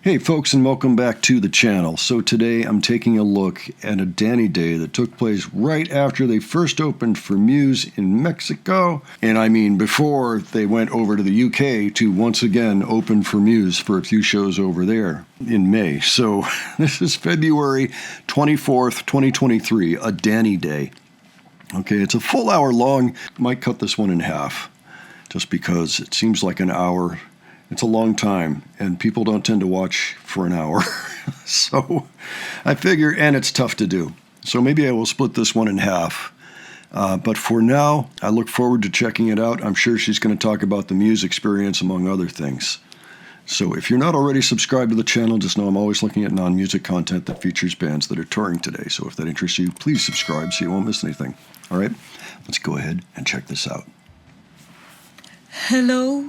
Hey folks, and welcome back to the channel. So today I'm taking a look at a Danny Day that took place right after they first opened for Muse in Mexico. And I mean before they went over to the UK to once again open for Muse for a few shows over there in May. So this is February 24th, 2023, a Danny Day. Okay, it's a full hour long. Might cut this one in half just because it seems like an hour. It's a long time, and people don't tend to watch for an hour. So I figure, and it's tough to do. So maybe I will split this one in half. But for now, I look forward to checking it out. I'm sure she's going to talk about the Muse experience, among other things. So if you're not already subscribed to the channel, just know I'm always looking at non-music content that features bands that are touring today. So if that interests you, please subscribe so you won't miss anything. All right, let's go ahead and check this out. Hello.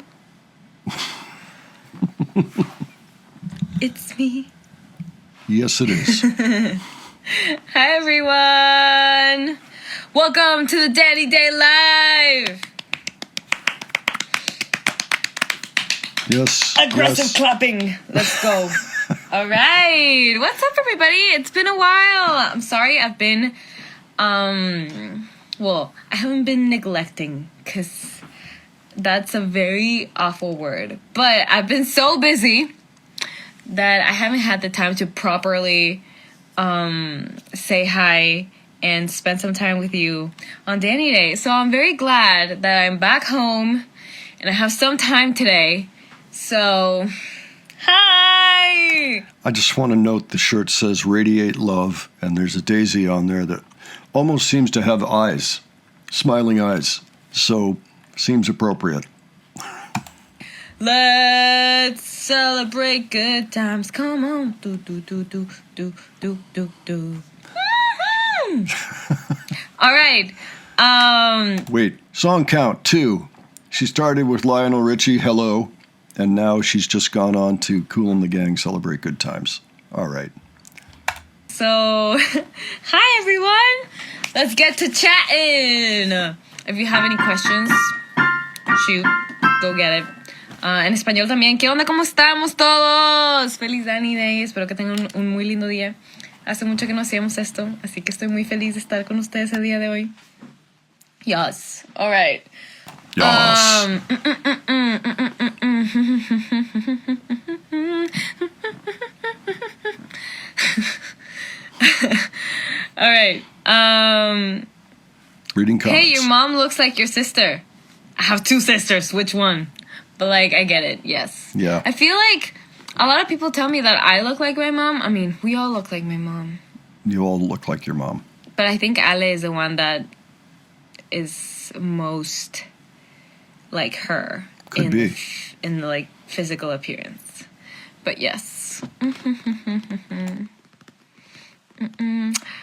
It's me. Yes, it is. Hi, everyone. Welcome to the Danny Day Live. Yes. Aggressive clapping. Let's go. All right. What's up, everybody? It's been a while. I'm sorry. I've been, well, I haven't been neglecting because that's a very awful word. But I've been so busy that I haven't had the time to properly say hi and spend some time with you on Danny Day. So I'm very glad that I'm back home and I have some time today. So, hi! I just want to note the shirt says Radiate Love, and there's a daisy on there that almost seems to have eyes, smiling eyes. So, seems appropriate. Let's celebrate good times. Come on. Do, do, do, do, do, do, do, do. All right. Wait, song count 2. She started with Lionel Richie, Hello, and now she's just gone on to Kool and the Gang, Celebrate Good Times. All right. So, hi everyone. Let's get to chatting. If you have any questions, shoot, go get it. En español también. ¿Qué onda? ¿Cómo estamos todos? Feliz Danny Day. Espero que tengan un muy lindo día. Hace mucho que no hacíamos esto, así que estoy muy feliz de estar con ustedes el día de hoy. Yes. All right. Yes. All right. Reading comments. Hey, your mom looks like your sister. I have 2 sisters. Which one? But, like, I get it. Yes. Yeah. I feel like a lot of people tell me that I look like my mom. I mean, we all look like my mom. You all look like your mom. But I think Ale is the one that is most like her. Could be. In the, like, physical appearance. But, yes.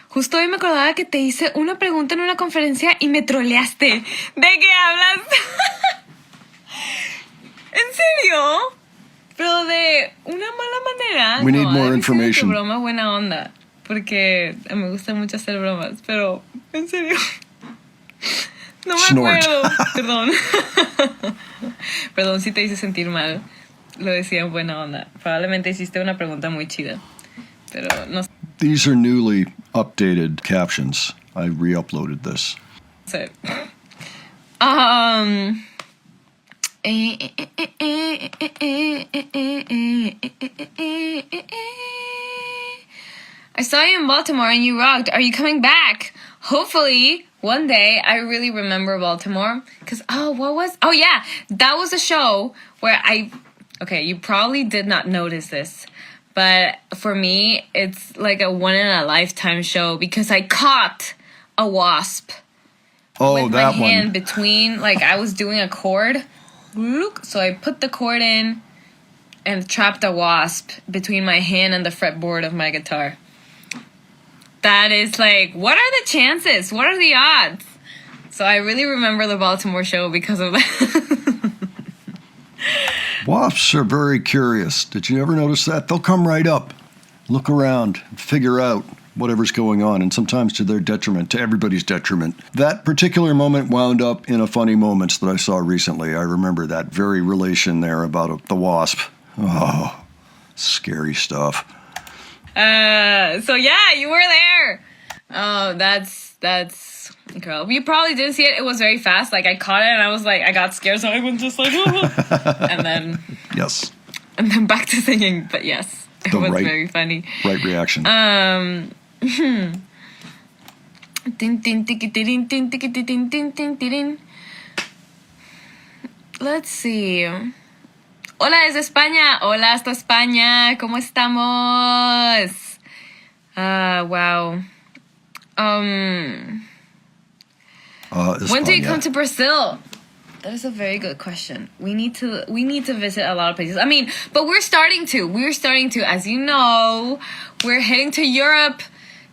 Justo hoy me acordaba que te hice una pregunta en una conferencia y me troleaste. ¿De qué hablas? ¿En serio? Pero de una mala manera. We need more de information. Tu broma buena onda. Porque me gusta mucho hacer bromas. Pero, en serio. No me Snort. acuerdo. Perdón. Perdón si te hice sentir mal. Lo decía en buena onda. Probablemente hiciste una pregunta muy chida. Pero no sé. These are newly updated captions. I re-uploaded this. I saw you in Baltimore and you rocked. Are you coming back? Hopefully, one day. I really remember Baltimore. Oh yeah, that was a show where okay, you probably did not notice this. But for me, it's like a one-in-a-lifetime show because I caught a wasp. Oh, with that my hand one. between, like I was doing a chord. So I put the cord in and trapped a wasp between my hand and the fretboard of my guitar. That is like, what are the chances? What are the odds? So I really remember the Baltimore show because of that. Wasps are very curious. Did you ever notice that? They'll come right up, look around, and figure out whatever's going on, and sometimes to their detriment, to everybody's detriment. That particular moment wound up in a Funny Moments that I saw recently. I remember that very relation there about the wasp. Oh, Scary stuff. So yeah, you were there. Oh, that's incredible. You probably didn't see it. It was very fast. Like I caught it and I was like, I got scared, so I went just like, and then Yes. and then back to singing. But yes, it The was right- very funny. Right reaction. Tin, tin, tiki, tin, tin, tiki, tin, tin, tin, tin. Let's see. Hola desde España. Hola hasta España. ¿Cómo estamos? Wow. When do you España. come to Brazil? That is a very good question. We need to visit a lot of places. I mean, but we're starting to. As you know, we're heading to Europe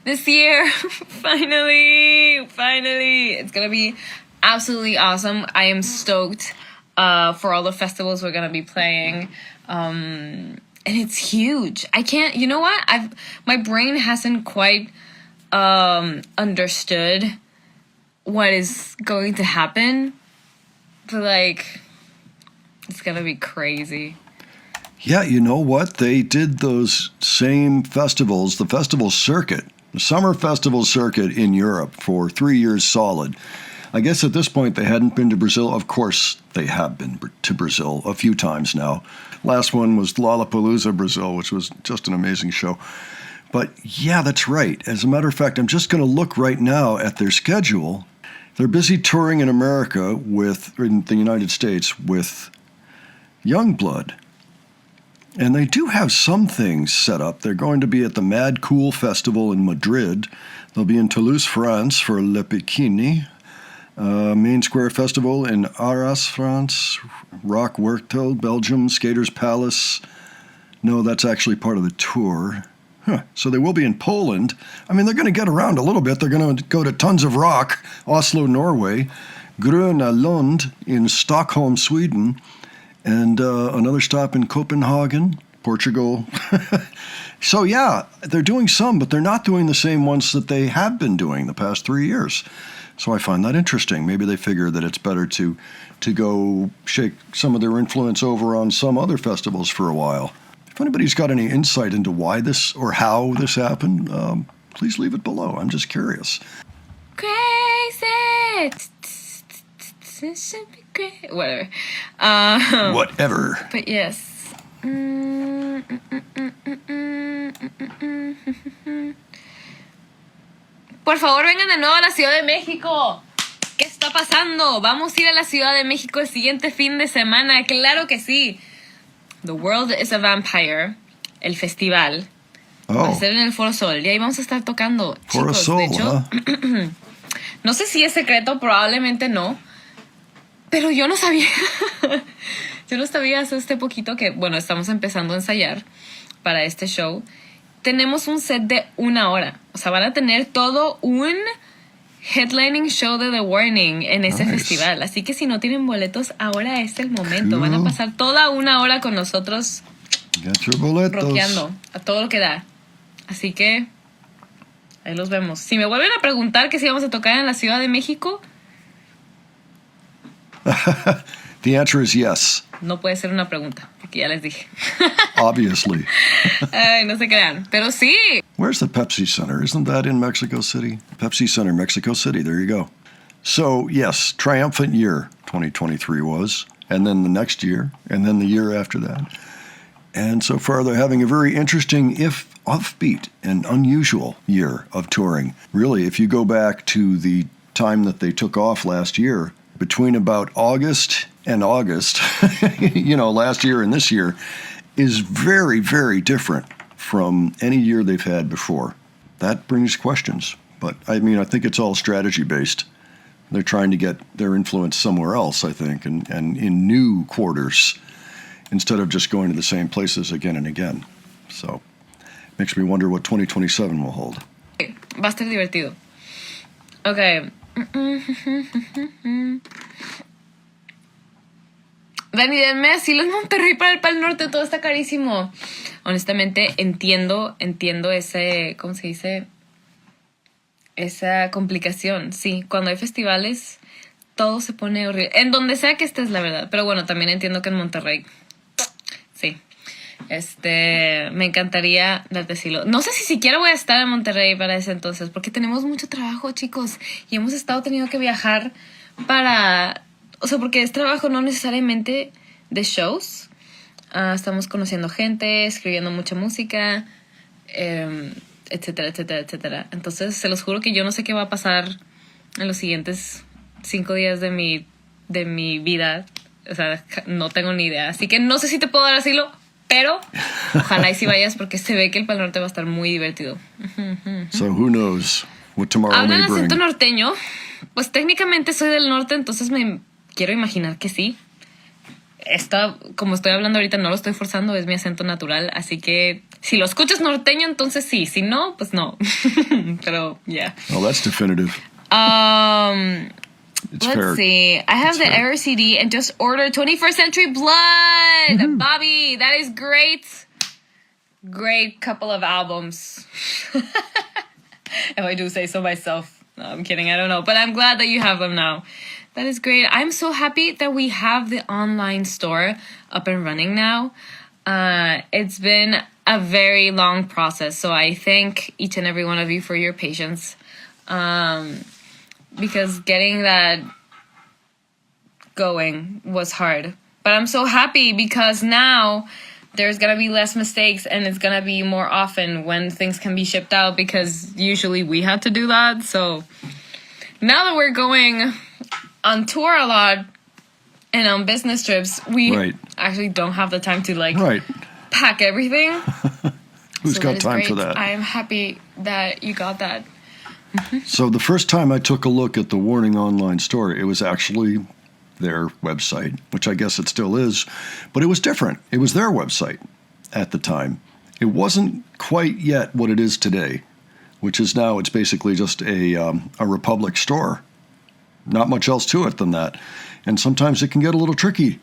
this year. Finally. It's gonna be absolutely awesome. I am stoked for all the festivals we're gonna be playing. And it's huge. I can't, you know what? My brain hasn't quite understood what is going to happen. But like, it's gonna be crazy. Yeah, you know what? They did those same festivals, the festival circuit, the summer festival circuit in Europe for 3 years solid. I guess at this point they hadn't been to Brazil. Of course, they have been to Brazil a few times now. Last one was Lollapalooza, Brazil, which was just an amazing show. But yeah, that's right. As a matter of fact, I'm just going to look right now at their schedule. They're busy touring in America in the United States with Youngblood. And they do have some things set up. They're going to be at the Mad Cool Festival in Madrid. They'll be in Toulouse, France for Le Bikini. Main Square Festival in Arras, France. Rock Werchter, Belgium. Skaters Palace. No, that's actually part of the tour. So they will be in Poland. I mean, they're going to get around a little bit. They're going to go to Tons of Rock, Oslo, Norway. Gröna Lund in Stockholm, Sweden. And another stop in Copenhagen, Portugal. So yeah, they're doing some, but they're not doing the same ones that they have been doing the past 3 years. So I find that interesting. Maybe they figure that it's better to go shake some of their influence over on some other festivals for a while. If anybody's got any insight into why this or how this happened, please leave it below. I'm just curious. Crazy. Whatever. Whatever. But yes. Por favor, vengan de nuevo a la Ciudad de México. ¿Qué está pasando? Vamos a ir a la Ciudad de México el siguiente fin de semana. Claro que sí. The World is a Vampire, el festival. Va a ser en el Foro Sol. Y ahí vamos a estar tocando. Foro Chicos, Sol, de hecho, no sé si es secreto, probablemente no. Pero yo no sabía. Yo no sabía hace poquito que, bueno, estamos empezando a ensayar para este show. Tenemos un set de 1 hora. O sea, van a tener todo un headlining show de The Warning en ese festival. Así que si no tienen boletos, ahora es el momento. Van a pasar toda 1 hora con nosotros rockeando a todo lo que da. Así que ahí los vemos. Si me vuelven a preguntar que si vamos a tocar en la Ciudad de México, The answer is yes. no puede ser una pregunta, porque ya les dije. Obviously. Ay, no se crean, pero sí. Where's the Pepsi Center? Isn't that in Mexico City? Pepsi Center, Mexico City. There you go. So, yes, triumphant year 2023 was, and then the next year, and then the year after that. And so far, they're having a very interesting, if offbeat and unusual year of touring. Really, if you go back to the time that they took off last year, between about August and August, last year and this year, is very, very different from any year they've had before. That brings questions. But, I think it's all strategy-based. They're trying to get their influence somewhere else, I think, and in new quarters, instead of just going to the same places again and again. So, makes me wonder what 2027 will hold. Va a estar divertido. Okay. Dani, denme asilos Monterrey para el Pal Norte, todo está carísimo. Honestamente, entiendo ese, ¿cómo se dice? Esa complicación. Sí, cuando hay festivales, todo se pone horrible. En donde sea que estés, la verdad. Pero bueno, también entiendo que en Monterrey, sí. Me encantaría darte asilo. No sé si siquiera voy a estar en Monterrey para ese entonces, porque tenemos mucho trabajo, chicos, y hemos estado teniendo que viajar para... O sea, porque es trabajo no necesariamente de shows. Estamos conociendo gente, escribiendo mucha música, etcétera, etcétera, etcétera. Entonces, se los juro que yo no sé qué va a pasar en los siguientes 5 días de mi vida. O sea, no tengo ni idea. Así que no sé si te puedo dar asilo, pero ojalá y si vayas, porque se ve que el Pal Norte va a estar muy divertido. So who knows what tomorrow ¿Hablan may bring. acento norteño? Pues técnicamente soy del norte, entonces me quiero imaginar que sí. Como estoy hablando ahorita, no lo estoy forzando, es mi acento natural. Así que si lo escuchas norteño, entonces sí. Si no, pues no. Pero, yeah. Oh, that's definitive. It's Let's fair. see. I have It's the fair. Error CD and just ordered 21st Century Blood. Bobby, that is great. Great couple of albums. If I do say so myself. No, I'm kidding. I don't know. But I'm glad that you have them now. That is great. I'm so happy that we have the online store up and running now. It's been a very long process. So I thank each and every one of you for your patience. Because getting that going was hard. But I'm so happy because now there's going to be less mistakes and it's going to be more often when things can be shipped out, because usually we had to do that. So now that we're going on tour a lot and on business trips, we Right. actually don't have the time to Right. pack everything. Who's So got that is time for great. that? I am happy that you got that. So the first time I took a look at the Warning online store, it was actually their website, which I guess it still is, but it was different. It was their website at the time. It wasn't quite yet what it is today, which is now it's basically just a Republic store. Not much else to it than that. And sometimes it can get a little tricky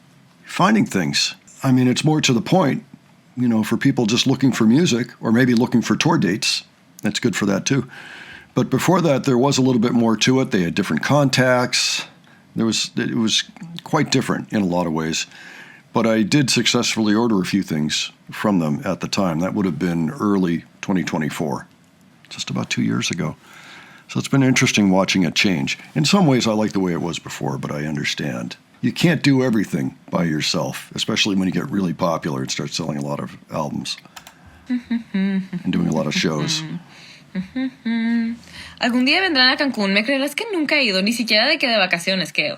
finding things. I mean, it's more to the point, for people just looking for music or maybe looking for tour dates. That's good for that too. But before that, there was a little bit more to it. They had different contacts. It was quite different in a lot of ways. But I did successfully order a few things from them at the time. That would have been early 2024, just about 2 years ago. So it's been interesting watching it change. In some ways, I like the way it was before, but I understand. You can't do everything by yourself, especially when you get really popular and start selling a lot of albums and doing a lot of shows. Algún día vendrán a Cancún. ¿Me creerás que nunca he ido? Ni siquiera de que de vacaciones, que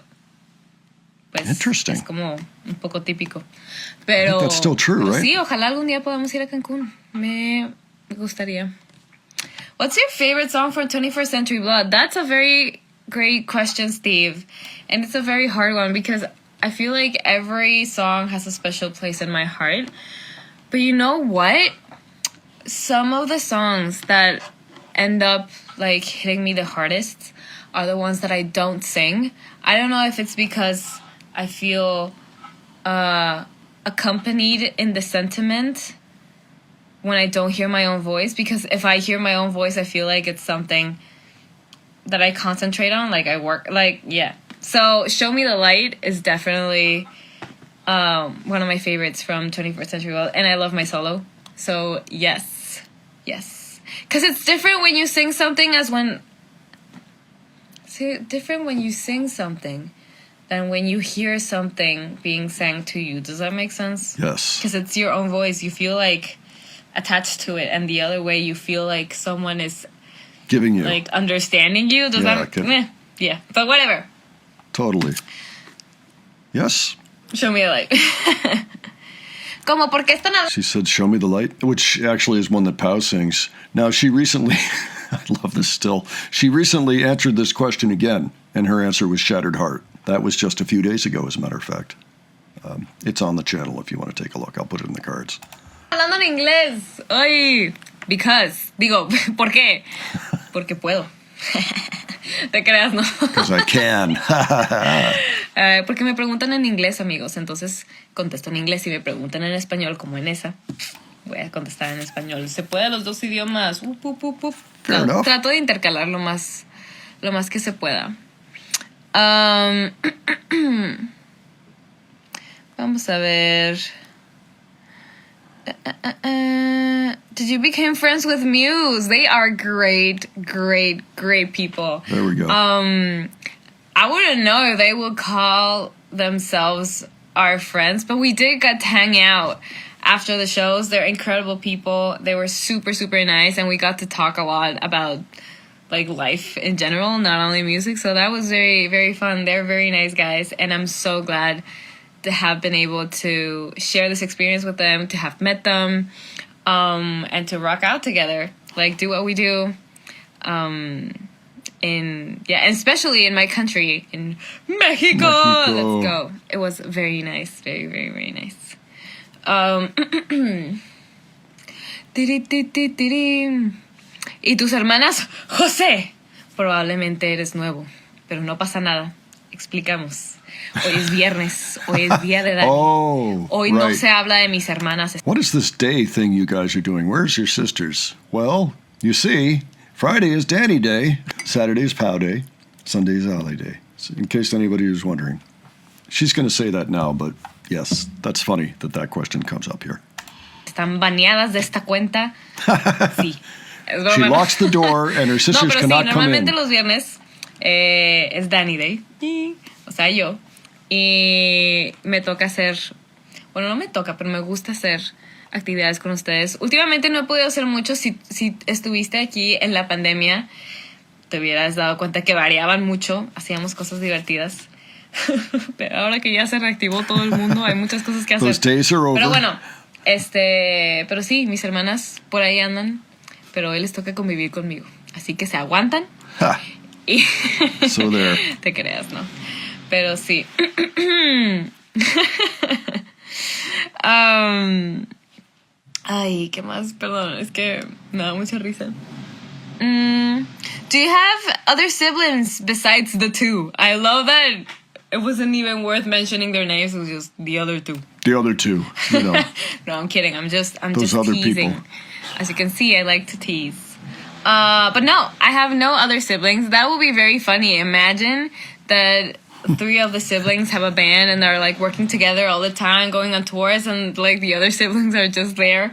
pues Interesting. es como un poco típico. I Pero think that's still true, pero right? sí, ojalá algún día podamos ir a Cancún. Me gustaría. What's your favorite song from 21st Century Blood? That's a very great question, Steve. And it's a very hard one because I feel like every song has a special place in my heart. But you know what? Some of the songs that end up hitting me the hardest are the ones that I don't sing. I don't know if it's because I feel accompanied in the sentiment when I don't hear my own voice, because if I hear my own voice, I feel like it's something that I concentrate on, I work, yeah. So Show Me the Light is definitely one of my favorites from 21st Century World, and I love my solo. So yes. Because it's different when you sing something different when you sing something than when you hear something being sang to you. Does that make sense? Yes. Because it's your own voice. You feel attached to it, and the other way you feel like someone is Giving you. Understanding you. Does Yeah, that? Yeah, but whatever. Totally. Yes. Show me a light. Como porque esta nada. She said, "Show me the light," which actually is one that Pau sings. Now, she recently, I love this still, she recently answered this question again, and her answer was Shattered Heart. That was just a few days ago, as a matter of fact. It's on the channel if you want to take a look. I'll put it in the cards. Hablando en inglés. Ay, ¿por qué? Porque puedo. Te creas, ¿no? Because I can. Porque me preguntan en inglés, amigos. Entonces contesto en inglés. Si me preguntan en español, como en esa, voy a contestar en español. ¿Se puede los dos idiomas? Fair enough. Trato de intercalar lo más que se pueda. Vamos a ver. Did you become friends with Muse? They are great people. There we go. I wouldn't know if they would call themselves our friends, but we did get to hang out after the shows. They're incredible people. They were super nice, and we got to talk a lot about like life in general, not only music. So that was very fun. They're very nice guys, and I'm so glad to have been able to share this experience with them, to have met them, and to rock out together, like do what we do. And especially in my country, in Mexico. Let's go. It was very nice, very nice. Y tus hermanas, José, probablemente eres nuevo, pero no pasa nada. Explicamos. Hoy es viernes, hoy es día de Dani. Hoy no se habla de mis hermanas. What is this day thing you guys are doing? Where's your sisters? Well, you see, Friday is Danny Day, Saturday is Pow Day, Sunday is Ali Day. So in case anybody was wondering. She's going to say that now, but yes, that's funny that question comes up here. Están baneadas de esta cuenta. Sí. She locks the door and her sisters cannot come in. Normalmente los viernes es Danny Day, o sea, yo. Y me toca hacer, bueno, no me toca, pero me gusta hacer actividades con ustedes. Últimamente no he podido hacer mucho. Si estuviste aquí en la pandemia, te hubieras dado cuenta que variaban mucho. Hacíamos cosas divertidas. Pero ahora que ya se reactivó todo el mundo, hay muchas cosas que hacer. Those days are over. Pero bueno, pero sí, mis hermanas por ahí andan, pero hoy les toca convivir conmigo. Así que se aguantan. Ha. Y So there. Te creas, ¿no? Pero sí. Ay, ¿qué más? Perdón, es que me da mucha risa. Do you have other siblings besides the two? I love that it wasn't even worth mentioning their names. It was just the other two. The other two, you know. No, I'm kidding. I'm just Those other teasing. people. As you can see, I like to tease. But no, I have no other siblings. That would be very funny. Imagine that 3 of the siblings have a band and they're like working together all the time, going on tours, and like the other siblings are just there.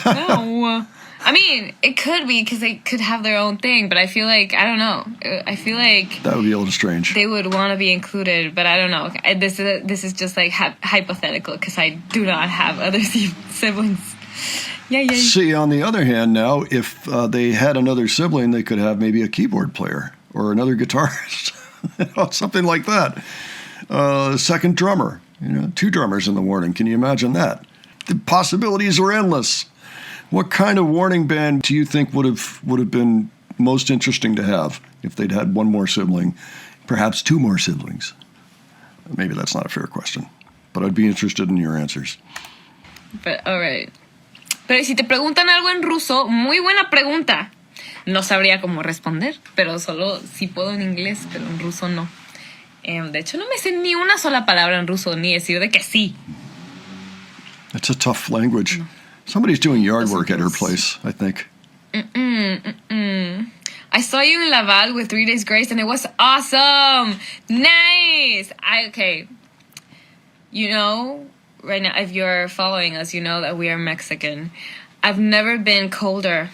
No. I mean, it could be because they could have their own thing, but I feel like, I don't know. I feel like That would be a little strange. they would want to be included, but I don't know. This is just like hypothetical because I do not have other siblings. Yay. See, on the other hand, now, if they had another sibling, they could have maybe a keyboard player or another guitarist, something like that. Second drummer, 2 drummers in the Warning. Can you imagine that? The possibilities are endless. What kind of Warning band do you think would have been most interesting to have if they'd had one more sibling, perhaps 2 more siblings? Maybe that's not a fair question, but I'd be interested in your answers. But, all right. Pero si te preguntan algo en ruso, muy buena pregunta. No sabría cómo responder, pero solo si puedo en inglés, pero en ruso no. De hecho, no me sé ni una sola palabra en ruso, ni decir de que sí. It's a tough language. Somebody's doing yard work at her place, I think. I saw you in Laval with 3 Days Grace, and it was awesome. Nice. Okay. Right now, if you're following us, you know that we are Mexican. I've never been colder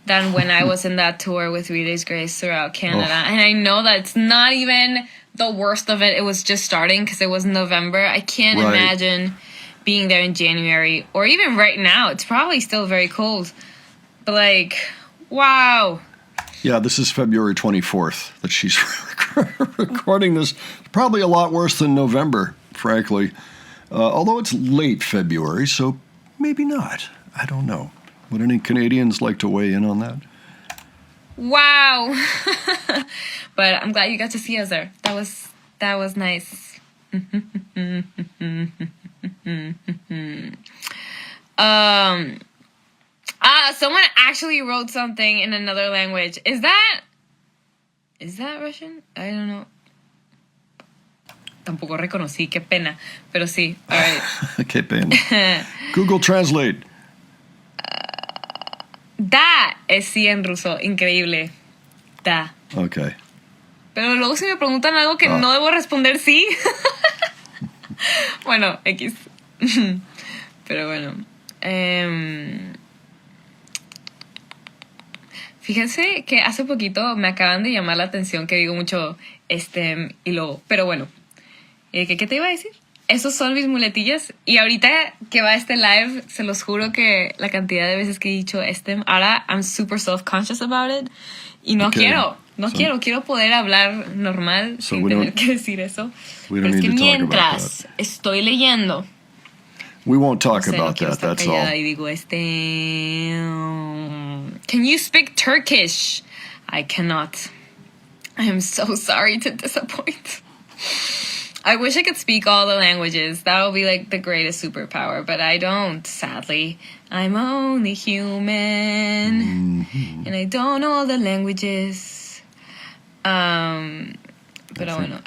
than when I was in that tour with 3 Days Grace throughout Canada. Oh. And I know that it's not even the worst of it. It was just starting because it was November. I can't imagine being there in January or even right now. It's probably still very cold. But wow. Yeah, this is February 24th that she's recording this. Probably a lot worse than November, frankly. Although it's late February, so maybe not. I don't know. Would any Canadians like to weigh in on that? Wow. But I'm glad you got to see us there. That was nice. Someone actually wrote something in another language. Is that Russian? I don't know. Tampoco reconocí, qué pena. Pero sí, all right. Qué pena. Google Translate. Da es sí en ruso, increíble. Da. Okay. Pero luego si me preguntan algo que no debo responder sí. Bueno, X. Pero bueno. Fíjense que hace poquito me acaban de llamar la atención que digo mucho y luego. Pero bueno. ¿Qué te iba a decir? Esos son mis muletillas. Y ahorita que va este live, se los juro que la cantidad de veces que he dicho ahora I'm super self-conscious about it. Y no quiero. Quiero poder hablar normal sin tener que decir eso. Pero es que mientras estoy leyendo. We won't talk about that, that's all. Y digo, Can you speak Turkish? I cannot. I am so sorry to disappoint. I wish I could speak all the languages. That would be like the greatest superpower, but I don't, sadly. I'm only human, and I don't know all the languages. Pero bueno,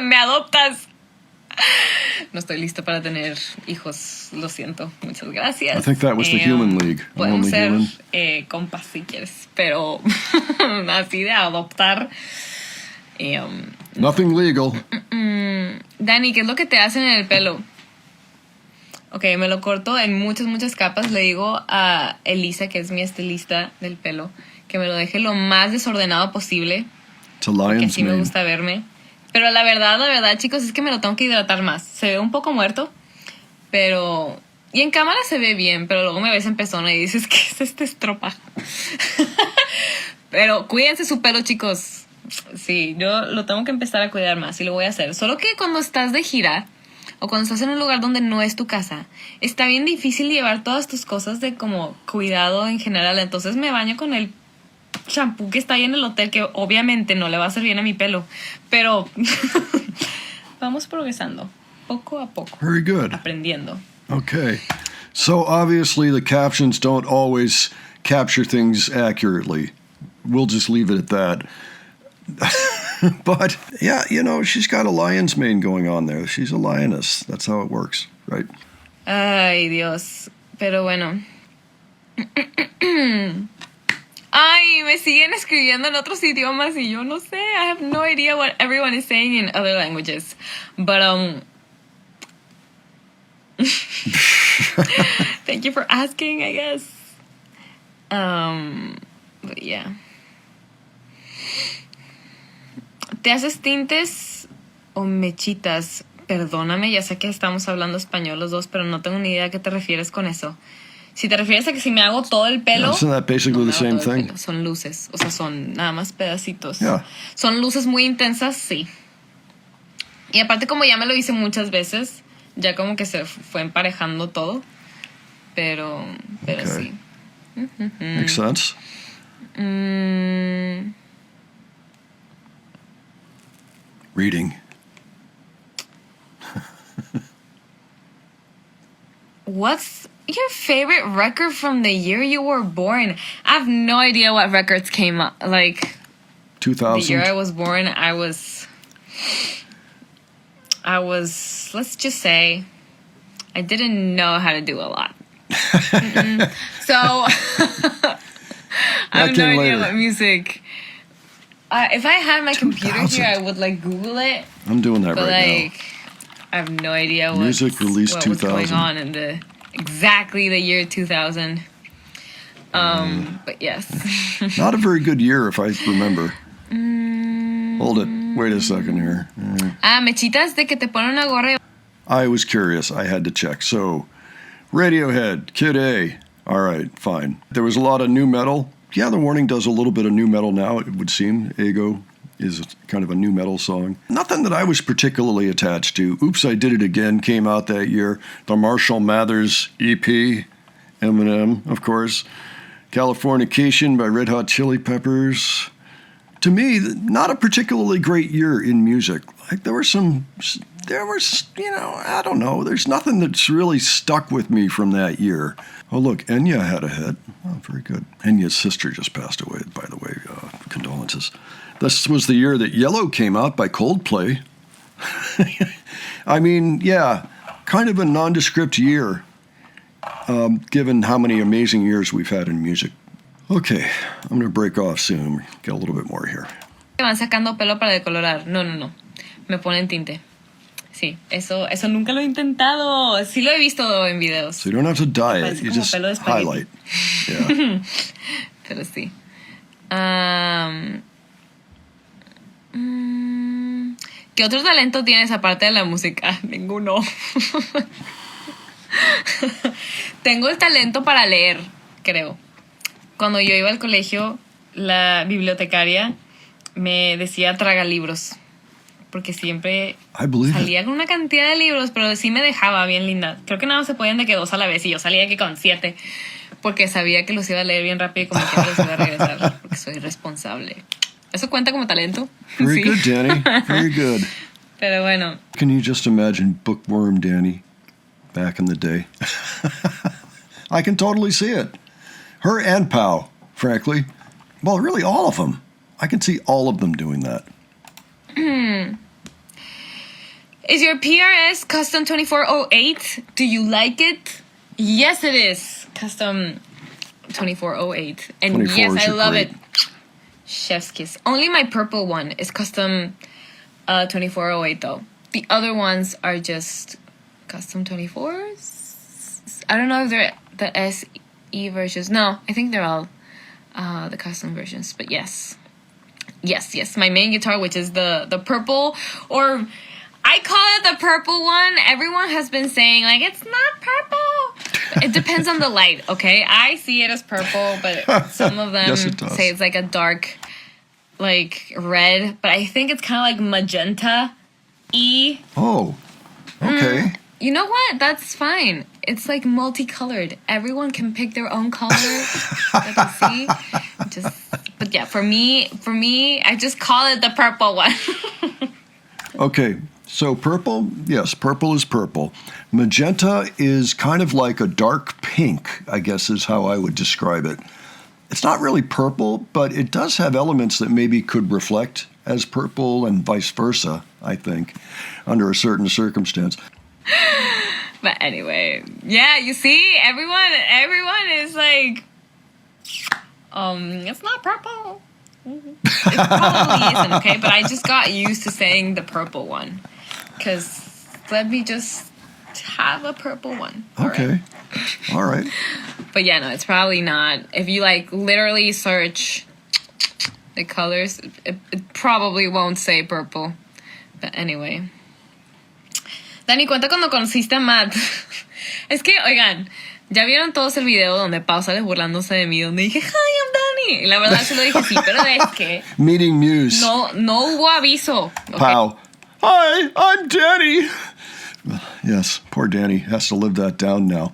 me adoptas. No estoy listo para tener hijos, lo siento. Muchas gracias. I think that was the Human League. Podemos ser compas si quieres, pero así de adoptar. Nothing legal. Dani, ¿qué es lo que te hacen en el pelo? Ok, me lo corto en muchas capas. Le digo a Elisa, que es mi estilista del pelo, que me lo deje lo más desordenado posible. It's a lion's que así mane. Me gusta verme. Pero la verdad, chicos, es que me lo tengo que hidratar más. Se ve un poco muerto, pero... Y en cámara se ve bien, pero luego me ves en persona y dices, ¿qué es este estropajo? Pero cuídense su pelo, chicos. Sí, yo lo tengo que empezar a cuidar más y lo voy a hacer. Solo que cuando estás de gira o cuando estás en un lugar donde no es tu casa, está bien difícil llevar todas tus cosas de como cuidado en general. Entonces me baño con el shampoo que está ahí en el hotel, que obviamente no le va a hacer bien a mi pelo. Pero vamos progresando, poco a poco. Very good. Aprendiendo. Okay. So obviously the captions don't always capture things accurately. We'll just leave it at that. But yeah, you know, she's got a lion's mane going on there. She's a lioness. That's how it works, right? Ay, Dios. Pero bueno. Ay, me siguen escribiendo en otros idiomas y yo no sé. I have no idea what everyone is saying in other languages. But thank you for asking, I guess. But yeah. ¿Te haces tintes o mechitas? Perdóname, ya sé que estamos hablando español los dos, pero no tengo ni idea a qué te refieres con eso. Si te refieres a que si me hago todo el pelo... Isn't that basically the same thing? Son luces, o sea, son nada más pedacitos. Yeah. Son luces muy intensas, sí. Y aparte, como ya me lo hice muchas veces, ya como que se fue emparejando todo. Pero Okay. sí. Makes sense. Reading. What's your favorite record from the year you were born? I have no idea what records came up. Like, 2000. the year I was born, I was, let's just say, I didn't know how to do a lot. So, I have no idea later. what music. If I had my computer 2000. here, I would like Google it. I'm doing that But right like, I have no idea what Music released what was going 2000. on in exactly the year 2000. But yes. now. Not a very good year, if I remember. Hold it. Wait a second here. Mechitas de que te ponen una gorra. I was curious. I had to check. So, Radiohead, Kid A. All right, fine. There was a lot of new metal. Yeah, The Warning does a little bit of new metal now, it would seem. Ego is kind of a new metal song. Nothing that I was particularly attached to. Oops, I Did It Again came out that year. The Marshall Mathers EP, Eminem, of course. Californication by Red Hot Chili Peppers. To me, not a particularly great year in music. Like there was, you know, I don't know. There's nothing that's really stuck with me from that year. Oh, look, Enya had a hit. Oh, very good. Enya's sister just passed away, by the way. Condolences. This was the year that Yellow came out by Coldplay. I mean, yeah, kind of a nondescript year, given how many amazing years we've had in music. Okay, I'm going to break off soon. Get a little bit more here. Van sacando pelo para decolorar. No. Me ponen tinte. Sí, eso nunca lo he intentado. Sí lo he visto en videos. So you don't have to dye it. Parece You como just pelo de espagueti. highlight. Yeah. Pero sí. ¿Qué otro talento tienes aparte de la música? Ninguno. Tengo el talento para leer, creo. Cuando yo iba al colegio, la bibliotecaria me decía traga libros. Porque siempre I believe it. salía con una cantidad de libros, pero sí me dejaba bien linda. Creo que nada más se podían de que 2 a la vez y yo salía de que con 7. Porque sabía que los iba a leer bien rápido y como que los iba a regresar. Porque soy responsable. ¿Eso cuenta como talento? Very Sí. good, Danny. Very good. Pero bueno. Can you just imagine Bookworm Danny back in the day? I can totally see it. Her and Pow, frankly. Well, really all of them. I can see all of them doing that. Is your PRS custom 2408? Do you like it? Yes, it is. Custom 2408. And 24 yes, is I a love great- it. Chef's kiss. Only my purple one is custom 2408 though. The other ones are just custom 24s. I don't know if they're the SE versions. No, I think they're all the custom versions. But yes. Yes. My main guitar, which is the purple, or I call it the purple one. Everyone has been saying like it's not purple. It depends on the light, okay? I see it as purple, but some of them Yes, it does. say it's like a dark, like red. But I think it's kind of like magenta E. Oh, okay. You know what? That's fine. It's like multicolored. Everyone can pick their own color that they see. But yeah, for me, I just call it the purple one. Okay, so purple, yes, purple is purple. Magenta is kind of like a dark pink, I guess is how I would describe it. It's not really purple, but it does have elements that maybe could reflect as purple and vice versa, I think, under a certain circumstance. But anyway, yeah, you see, everyone is like, it's not purple. It probably isn't, okay? But I just got used to saying the purple one. Because let me just have a purple one. all right? Okay, all right. But yeah, no, it's probably not. If you like literally search the colors, it probably won't say purple. But anyway. Dani, cuenta cuando conociste a Matt. Es que, oigan, ya vieron todos el video donde Pau sale burlándose de mí, donde dije, hi, I'm Dani. Y la verdad se lo dije sí, pero es que Meeting Muse. no hubo aviso. Okay. Pow. Hi, I'm Danny. Yes, poor Danny has to live that down now.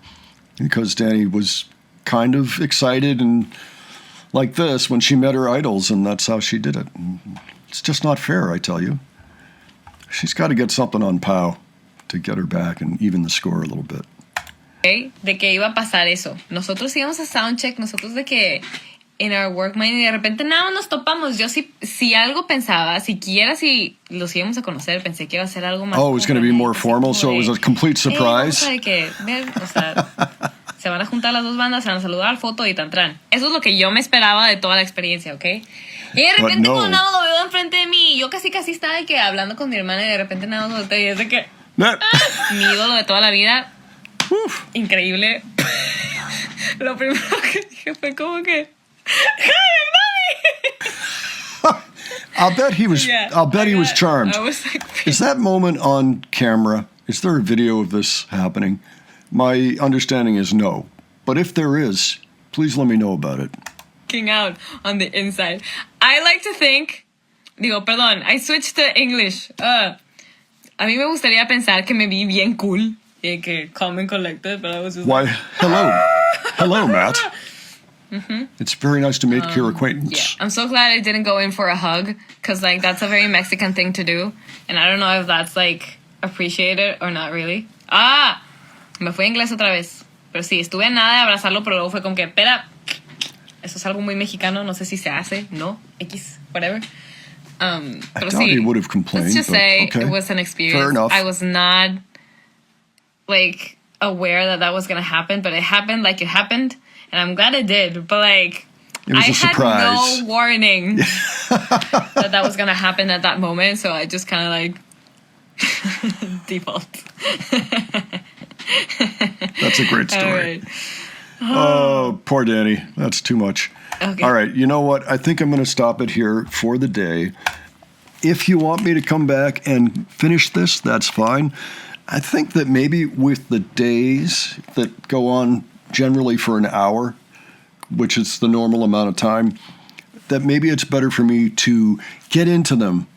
Because Danny was kind of excited and like this when she met her idols, and that's how she did it. It's just not fair, I tell you. She's got to get something on Pow to get her back and even the score a little bit. Okay, de que iba a pasar eso. Nosotros íbamos a soundcheck, nosotros de que in our work mind, y de repente nada más nos topamos. Yo si algo pensaba, siquiera si los íbamos a conocer, pensé que iba a ser algo más. Oh, it was going to be more formal, so it was a complete surprise. Vamos a ver que, o sea, se van a juntar las dos bandas, se van a saludar, foto y tan. Eso es lo que yo me esperaba de toda la experiencia, ¿ok? Y de repente no. cuando nada más lo veo enfrente de mí, yo casi estaba de que hablando con mi hermana y de repente nada más volteo y es de que mi ídolo de toda la vida, increíble. Lo primero que dije fue como que I'll bet he was. Yeah, I'll bet he was charmed. I was like, Is that moment on camera? Is there a video of this happening? My understanding is no. But if there is, please let me know about it. freaking out on the inside. I like to think, perdón, I switched to English. A mí me gustaría pensar que me vi bien cool y que calm and collected, but I was just Why, hello, Matt. It's very nice to make your acquaintance. yeah. I'm so glad I didn't go in for a hug, because like that's a very Mexican thing to do, and I don't know if that's like appreciated or not really. Me fue inglés otra vez, pero sí, estuve a nada de abrazarlo, pero luego fue como que, espera, eso es algo muy mexicano, no sé si se hace, no, X, whatever. I Pero doubt sí, he would have complained. let's just but say okay. it was an experience. Fair enough. I was not like aware that was gonna happen, but it happened like it happened, and I'm glad it did. But like, It was I a surprise. had no warning that was gonna happen at that moment, so I just kind of like Default. That's a great story. All right. Oh, poor Danny. That's too much. Okay. All right. You know what? I think I'm going to stop it here for the day. If you want me to come back and finish this, that's fine. I think that maybe with the days that go on generally for an hour, which is the normal amount of time, that maybe it's better for me to get into them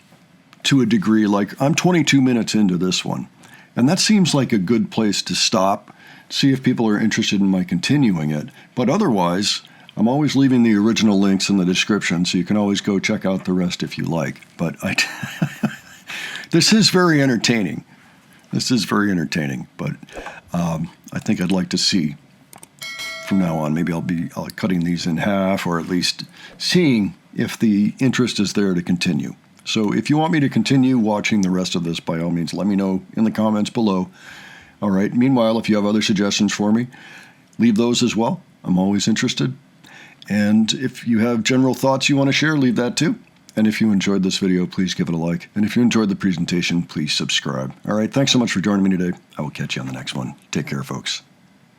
to a degree. Like I'm 22 minutes into this one, and that seems like a good place to stop, see if people are interested in my continuing it. But otherwise, I'm always leaving the original links in the description, so you can always go check out the rest if you like. But this is very entertaining. This is very entertaining, but I think I'd like to see from now on. Maybe I'll be cutting these in half, or at least seeing if the interest is there to continue. So if you want me to continue watching the rest of this, by all means, let me know in the comments below. All right. Meanwhile, if you have other suggestions for me, leave those as well. I'm always interested. And if you have general thoughts you want to share, leave that too. And if you enjoyed this video, please give it a like. And if you enjoyed the presentation, please subscribe. All right. Thanks so much for joining me today. I will catch you on the next one. Take care, folks.